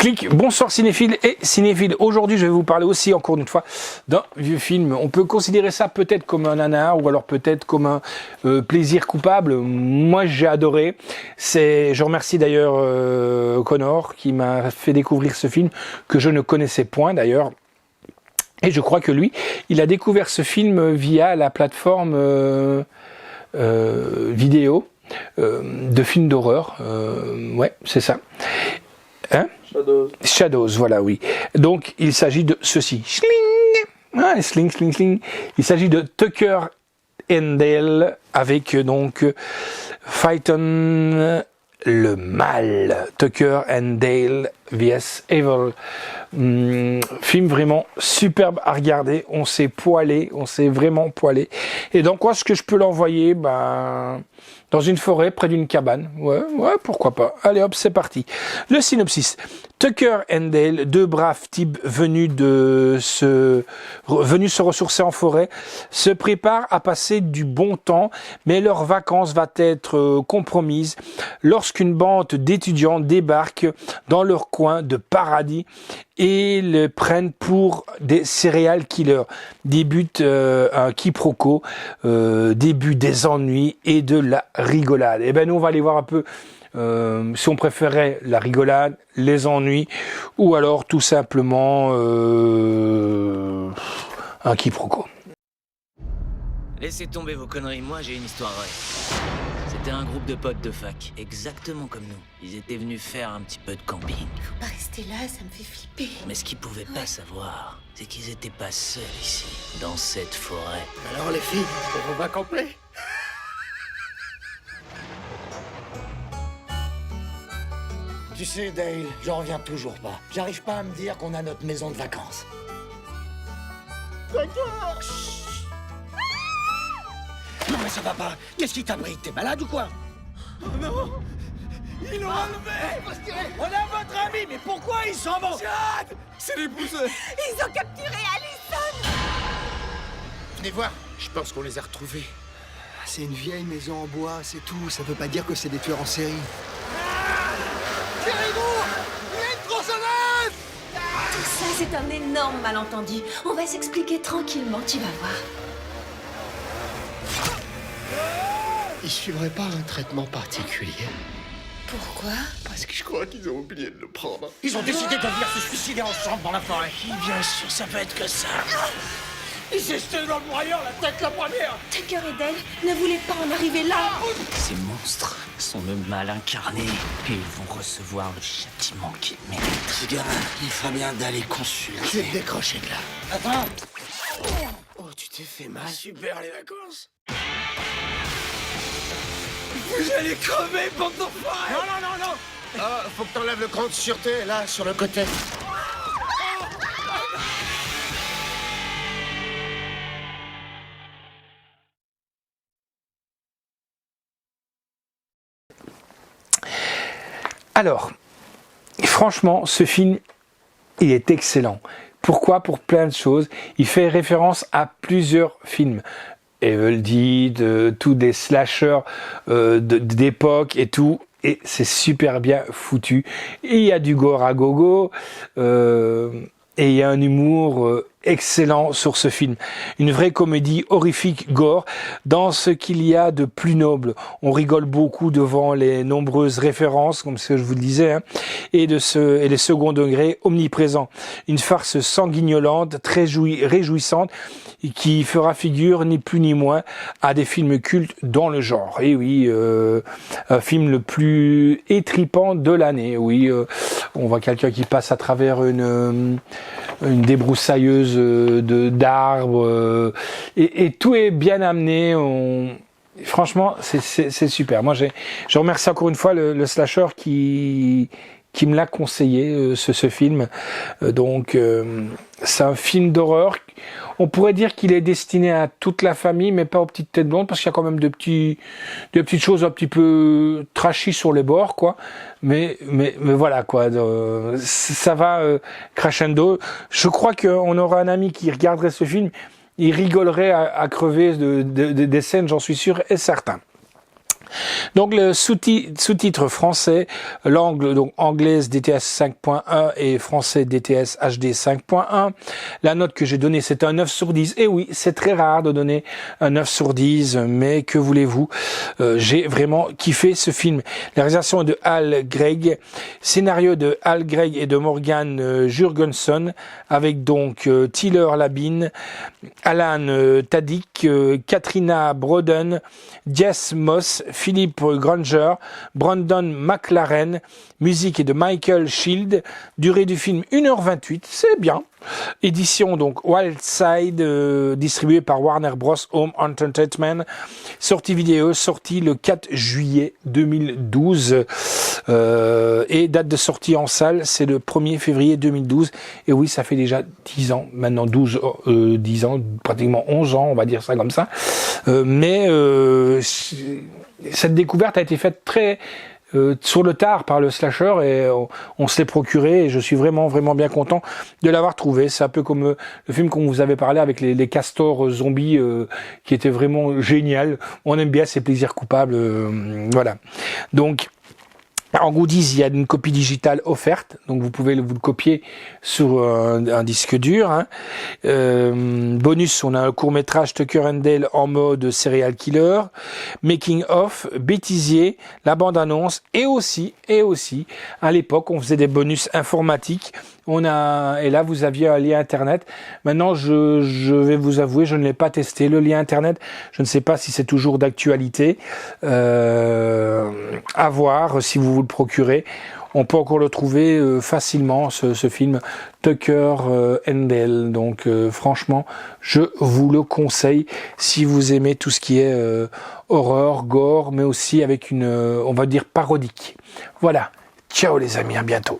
Clic, bonsoir cinéphiles et cinéphiles. Aujourd'hui, je vais vous parler aussi, encore une fois, d'un vieux film. On peut considérer ça peut-être comme un nanar ou alors peut-être comme un plaisir coupable. Moi, j'ai adoré. Je remercie d'ailleurs Connor qui m'a fait découvrir ce film que je ne connaissais point d'ailleurs. Et je crois que lui, il a découvert ce film via la plateforme vidéo de films d'horreur. Ouais, c'est ça. Hein? Shadows, voilà, oui. Donc, il s'agit de ceci. Sling. Il s'agit de Tucker and Dale avec donc Phaeton le mal. Tucker and Dale vs Evil. Film vraiment superbe à regarder. On s'est vraiment poilé. Et donc, quoi, est-ce que je peux l'envoyer? Dans une forêt, près d'une cabane. Ouais, pourquoi pas. Allez hop, c'est parti. Le synopsis. Tucker and Dale, deux braves types venus se ressourcer en forêt, se préparent à passer du bon temps, mais leurs vacances vont être compromises lorsqu'une bande d'étudiants débarque dans leur coin de paradis et le prennent pour des serial killers. Débute un quiproquo, début des ennuis et de la rigolade. Et ben nous on va aller voir un peu si on préférait la rigolade, les ennuis ou alors tout simplement un quiproquo. Laissez tomber vos conneries, moi j'ai une histoire vraie. C'était un groupe de potes de fac, exactement comme nous. Ils étaient venus faire un petit peu de camping. Faut pas rester là, ça me fait flipper. Mais ce qu'ils pouvaient pas savoir, c'est qu'ils étaient pas seuls ici, dans cette forêt. Alors les filles, on va camper? Tu sais, Dale, j'en reviens toujours pas. J'arrive pas à me dire qu'on a notre maison de vacances. D'accord. Non mais ça va pas. Qu'est-ce qui t'a pris? T'es malade ou quoi? Oh non. Ils l'ont enlevé. On a votre ami, mais pourquoi ils s'en vont? Chad, c'est les pousseurs. Ils ont capturé Allison. Venez voir. Je pense qu'on les a retrouvés. C'est une vieille maison en bois, c'est tout. Ça veut pas dire que c'est des tueurs en série. Tirez-vous! Il y a une tronçonneuse! Tout ça, c'est un énorme malentendu. On va s'expliquer tranquillement, tu vas voir. Ils suivraient pas un traitement particulier. Pourquoi? Parce que je crois qu'ils ont oublié de le prendre. Ils ont décidé de venir se suicider ensemble dans la forêt. Bien sûr, ça peut être que ça. Ils s'est jeté dans le broyeur, la tête la première. Tucker et Dale ne voulaient pas en arriver là. Ces monstres sont le mal incarné et ils vont recevoir le châtiment qu'ils méritent. Ce gamin, il ferait bien d'aller Je consulter. vais te décrocher de là. Attends. Oh, tu t'es fait mal. Super les vacances. Vous allez crever, bande d'enfoirés. Non. Oh, faut que t'enlèves le cran de sûreté, là, sur le côté. Alors, franchement, ce film, il est excellent. Pourquoi? Pour plein de choses. Il fait référence à plusieurs films. Evil Dead, tous des slashers d'époque et tout. Et c'est super bien foutu. Et il y a du gore à gogo. Et il y a un humour excellent sur ce film. Une vraie comédie horrifique gore dans ce qu'il y a de plus noble. On rigole beaucoup devant les nombreuses références, comme ce que je vous le disais, hein, et les second degrés omniprésents. Une farce sanguignolante, très réjouissante, qui fera figure ni plus ni moins à des films cultes dans le genre. Et oui, un film le plus étripant de l'année. Oui, on voit quelqu'un qui passe à travers une débroussailleuse d'arbres et tout est bien amené. Franchement, c'est super. Moi, je remercie encore une fois le slasher qui me l'a conseillé, ce film. Donc, c'est un film d'horreur. On pourrait dire qu'il est destiné à toute la famille, mais pas aux petites têtes blondes, parce qu'il y a quand même de petites choses un petit peu trashy sur les bords, quoi. Mais voilà, quoi. Ça va crescendo. Je crois qu'on aura un ami qui regarderait ce film, il rigolerait à crever des scènes, j'en suis sûr et certain. Donc le sous-titre français, langue donc anglaise DTS 5.1 et français DTS HD 5.1. La note que j'ai donnée, c'est un 9 sur 10. Et oui, c'est très rare de donner un 9 sur 10, mais que voulez-vous, j'ai vraiment kiffé ce film. La réalisation est de Hal Gregg, scénario de Hal Gregg et de Morgan Jurgensen, avec donc Tyler Labine, Alan Tudyk, Katrina Broden, Jess Moss, Philippe Granger, Brandon McLaren, musique est de Michael Shield, durée du film 1h28, c'est bien. Édition donc Wildside, distribuée par Warner Bros. Home Entertainment. Sortie vidéo, sortie le 4 juillet 2012. Et date de sortie en salle, c'est le 1er février 2012. Et oui, ça fait déjà 10 ans, maintenant 10 ans, pratiquement 11 ans, on va dire ça comme ça. Mais cette découverte a été faite très sur le tard par le slasher et on se l'est procuré et je suis vraiment bien content de l'avoir trouvé. C'est un peu comme le film qu'on vous avait parlé avec les castors zombies qui était vraiment génial. On aime bien ces plaisirs coupables, voilà. Donc en goodies, il y a une copie digitale offerte, donc vous pouvez vous le copier sur un disque dur. Hein. Bonus, on a un court-métrage Tucker and Dale en mode serial killer, making of, bêtisier, la bande-annonce, et aussi, à l'époque, on faisait des bonus informatiques. Et là, vous aviez un lien internet. Maintenant, je vais vous avouer, je ne l'ai pas testé, le lien internet. Je ne sais pas si c'est toujours d'actualité. À voir si vous le procurez. On peut encore le trouver facilement, ce film Tucker and Dale. Donc, franchement, je vous le conseille si vous aimez tout ce qui est horreur, gore, mais aussi avec une, on va dire, parodique. Voilà. Ciao les amis, à bientôt.